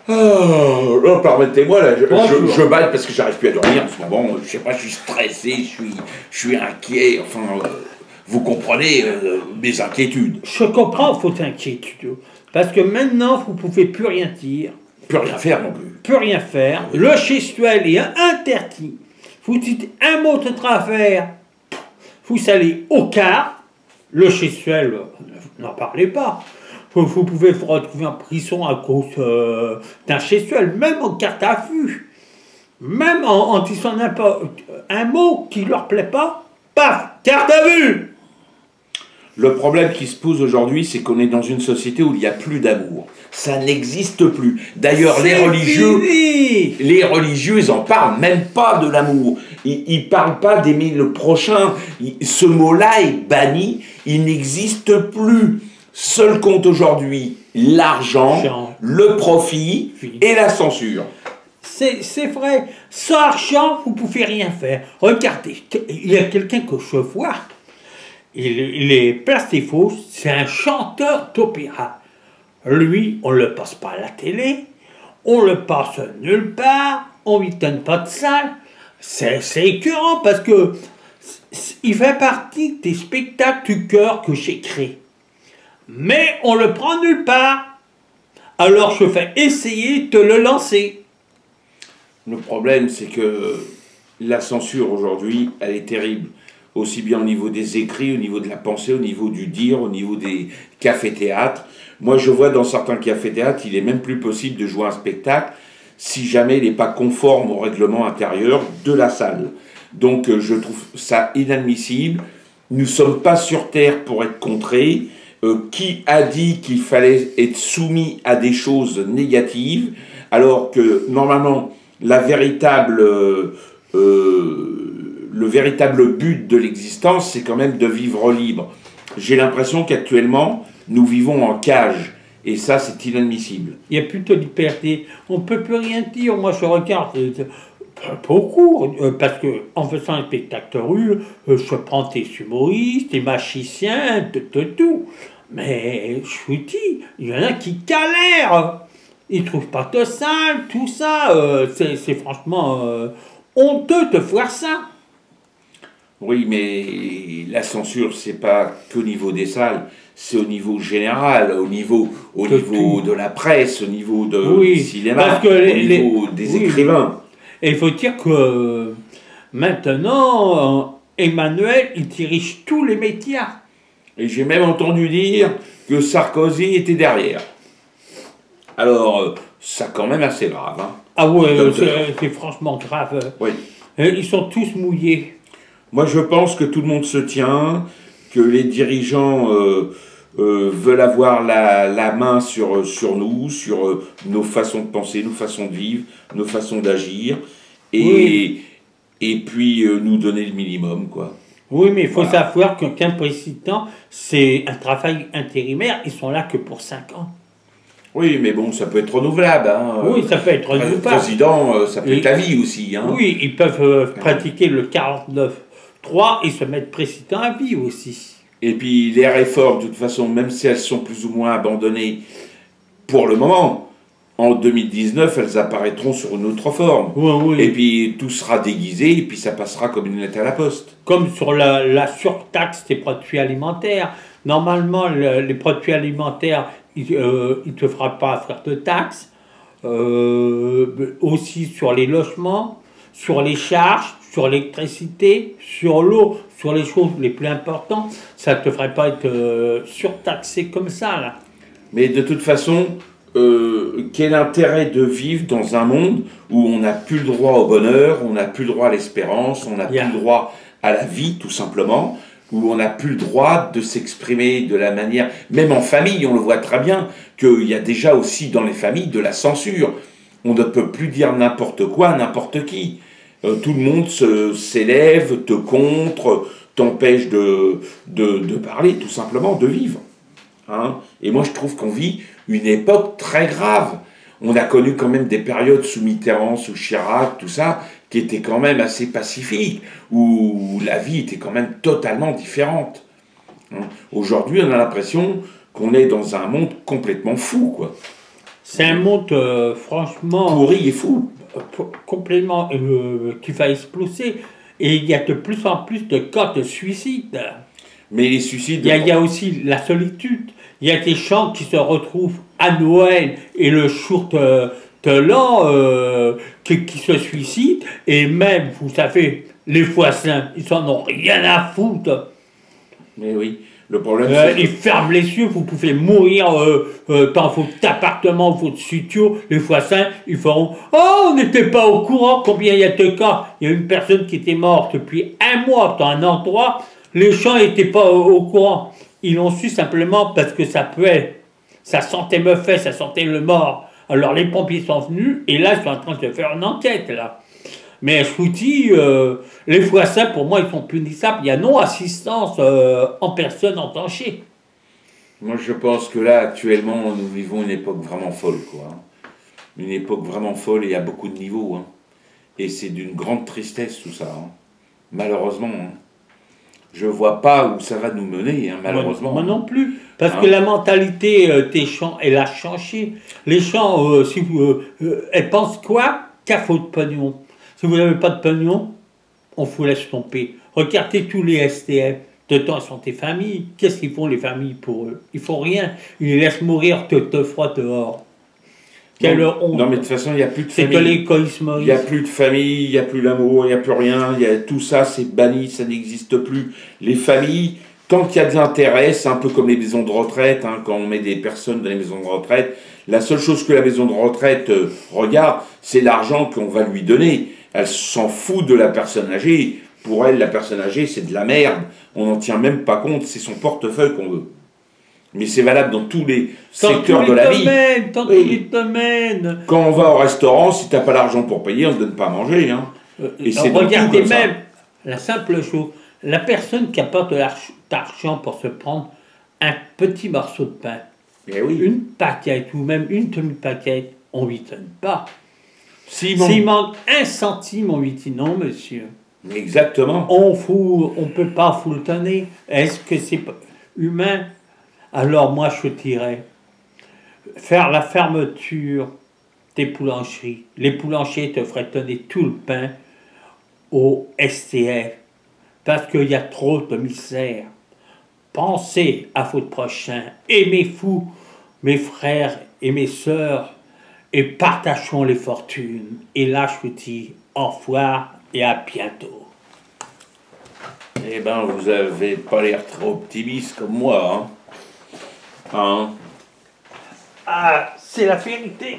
Oh, oh, permettez-moi, là, Bonjour. je baille parce que j'arrive plus à dormir en ce moment. Je sais pas, je suis stressé, je suis inquiet. Enfin, vous comprenez mes inquiétudes. Je comprends vos inquiétudes. Parce que maintenant, vous ne pouvez plus rien dire, Plus rien faire non plus. plus rien faire. Le gestuel est interdit. Vous dites un mot de travers, vous allez au quart. Le gestuel, n'en parlez pas. Vous pouvez vous retrouver en prison à cause d'un gestuel, même en garde à vue. Même en disant n'importe un mot qui ne leur plaît pas, paf, garde à vue. Le problème qui se pose aujourd'hui, c'est qu'on est dans une société où il n'y a plus d'amour. Ça n'existe plus. D'ailleurs, les religieux, ils en parlent même pas de l'amour. Ils parlent pas d'aimer le prochain. Ce mot-là est banni. Il n'existe plus. Seul compte aujourd'hui l'argent, le profit et la censure. C'est vrai. Sans argent, vous ne pouvez rien faire. Regardez, il y a quelqu'un que je vois. Il est Place des Fosses, c'est un chanteur d'opéra. Lui, on ne le passe pas à la télé, on le passe nulle part, on ne lui donne pas de salle. C'est écœurant parce que il fait partie des spectacles du cœur que j'ai créés. Mais on le prend nulle part. Alors je vais essayer de le lancer. Le problème, c'est que la censure aujourd'hui, elle est terrible. Aussi bien au niveau des écrits, au niveau de la pensée, au niveau du dire, au niveau des cafés-théâtres. Moi, je vois dans certains cafés-théâtres, il est même plus possible de jouer un spectacle si jamais il n'est pas conforme au règlement intérieur de la salle. Donc, je trouve ça inadmissible. Nous ne sommes pas sur Terre pour être contrés. Qui a dit qu'il fallait être soumis à des choses négatives, alors que, normalement, le véritable but de l'existence, c'est quand même de vivre libre. J'ai l'impression qu'actuellement, nous vivons en cage. Et ça, c'est inadmissible. Il n'y a plus de liberté. On ne peut plus rien dire. Moi, je regarde beaucoup, parce que en faisant un spectacle de rue, je prends des humoristes, des magiciens, tout. Mais je vous dis, il y en a qui galèrent. Ils ne trouvent pas de salle, tout ça. C'est franchement honteux de voir ça. Oui, mais la censure, c'est pas qu'au niveau des salles, c'est au niveau général, au niveau de la presse, au niveau du cinéma, au niveau des écrivains. Et il faut dire que maintenant, Emmanuel, il dirige tous les médias. Et j'ai même entendu dire que Sarkozy était derrière. Alors, ça quand même assez grave. Hein. Ah ouais, c'est franchement grave. Oui. Ils sont tous mouillés. Moi, je pense que tout le monde se tient, que les dirigeants veulent avoir la main sur nous, sur nos façons de penser, nos façons de vivre, nos façons d'agir, et puis nous donner le minimum, quoi. Oui, mais il faut savoir qu'un président, c'est un travail intérimaire, ils sont là que pour 5 ans. Oui, mais bon, ça peut être renouvelable. Hein. Oui, ça peut être renouvelable. Président, ça peut être à vie aussi. Hein. Oui, ils peuvent pratiquer le 49.3 et se mettre président à vie aussi. Et puis les réformes, de toute façon, même si elles sont plus ou moins abandonnées pour le moment, en 2019, elles apparaîtront sur une autre forme. Oui. Et puis tout sera déguisé, et puis ça passera comme une lettre à la poste. Comme sur la surtaxe des produits alimentaires. Normalement, les produits alimentaires, il ne te fera pas faire de taxes. Aussi sur les logements, sur les charges, sur l'électricité, sur l'eau, sur les choses les plus importantes. Ça ne devrait pas être surtaxé comme ça, là. Mais de toute façon, quel intérêt de vivre dans un monde où on n'a plus le droit au bonheur, on n'a plus le droit à l'espérance, on n'a plus le droit à la vie, tout simplement, où on n'a plus le droit de s'exprimer de la manière... Même en famille, on le voit très bien, qu'il y a déjà aussi dans les familles de la censure. On ne peut plus dire n'importe quoi à n'importe qui. Tout le monde s'élève, te contre, t'empêche de parler, tout simplement, de vivre. Hein? Et moi, je trouve qu'on vit une époque très grave. On a connu quand même des périodes sous Mitterrand, sous Chirac, tout ça, qui étaient quand même assez pacifiques, où la vie était quand même totalement différente. Hein? Aujourd'hui, on a l'impression qu'on est dans un monde complètement fou, quoi. C'est un monde franchement pourri et fou. Complètement qui va exploser. Et il y a de plus en plus de cas de suicide. Mais les suicides... Il y a aussi la solitude. Il y a des gens qui se retrouvent à Noël et le jour de l'an qui se suicident. Et même, vous savez, les voisins, ils en ont rien à foutre. Mais oui, le problème c'est... Ils ferment les yeux, vous pouvez mourir dans votre appartement, votre studio. Les voisins, ils feront « Oh, on n'était pas au courant, combien il y a de cas ?» Il y a une personne qui était morte depuis un mois dans un endroit, les gens n'étaient pas au courant. Ils l'ont su simplement parce que ça puait. Ça sentait mauvais, ça sentait le mort. Alors les pompiers sont venus et là, ils sont en train de faire une enquête, là. Mais je vous dis, les voisins, pour moi, ils sont punissables. Il y a non-assistance en personne en danger. Moi, je pense que là, actuellement, nous vivons une époque vraiment folle, quoi. Une époque vraiment folle et il y a beaucoup de niveaux. Hein. Et c'est d'une grande tristesse, tout ça. Hein. Malheureusement. Hein. Je vois pas où ça va nous mener, hein, malheureusement. Moi non plus. Parce que la mentalité des gens, elle a changé. Les gens, si vous, elles pensent quoi? Qu'à faute de pognon. Si vous n'avez pas de pognon, on vous laisse tomber. Regardez tous les STF. De temps sont des familles. Qu'est-ce qu'ils font les familles pour eux? Ils font rien. Ils les laissent mourir de froid dehors. Quelle honte. Non mais de toute façon, il n'y a plus de famille. C'est que l'égoïsme. Il n'y a plus de famille, il n'y a plus l'amour, il n'y a plus rien. Tout ça, c'est banni, ça n'existe plus. Les familles, tant qu'il y a de l'intérêt, c'est un peu comme les maisons de retraite. Hein, quand on met des personnes dans les maisons de retraite, la seule chose que la maison de retraite regarde, c'est l'argent qu'on va lui donner. Elle s'en fout de la personne âgée. Pour elle, la personne âgée, c'est de la merde. On n'en tient même pas compte, c'est son portefeuille qu'on veut. Mais c'est valable dans tous les secteurs de la vie. Dans tous les domaines. Quand on va au restaurant, si tu n'as pas l'argent pour payer, on ne te donne pas à manger. Hein. Et c'est regardez même la simple chose. La personne qui n'a pas d'argent pour se prendre un petit morceau de pain, une paquette ou même une demi-paquette, on ne lui donne pas. S'il manque 1 centime, on lui dit non, monsieur. Exactement. On ne peut pas vous le donner. Est-ce que c'est humain? Alors moi je dirais, faire la fermeture des boulangeries. Les boulangers te feraient donner tout le pain au STF parce qu'il y a trop de misère. Pensez à votre prochain, aimez-vous, mes frères et mes sœurs, et partageons les fortunes. Et là je vous dis au revoir et à bientôt. Eh ben, vous avez pas l'air trop optimiste comme moi, hein. Ah, c'est la vérité.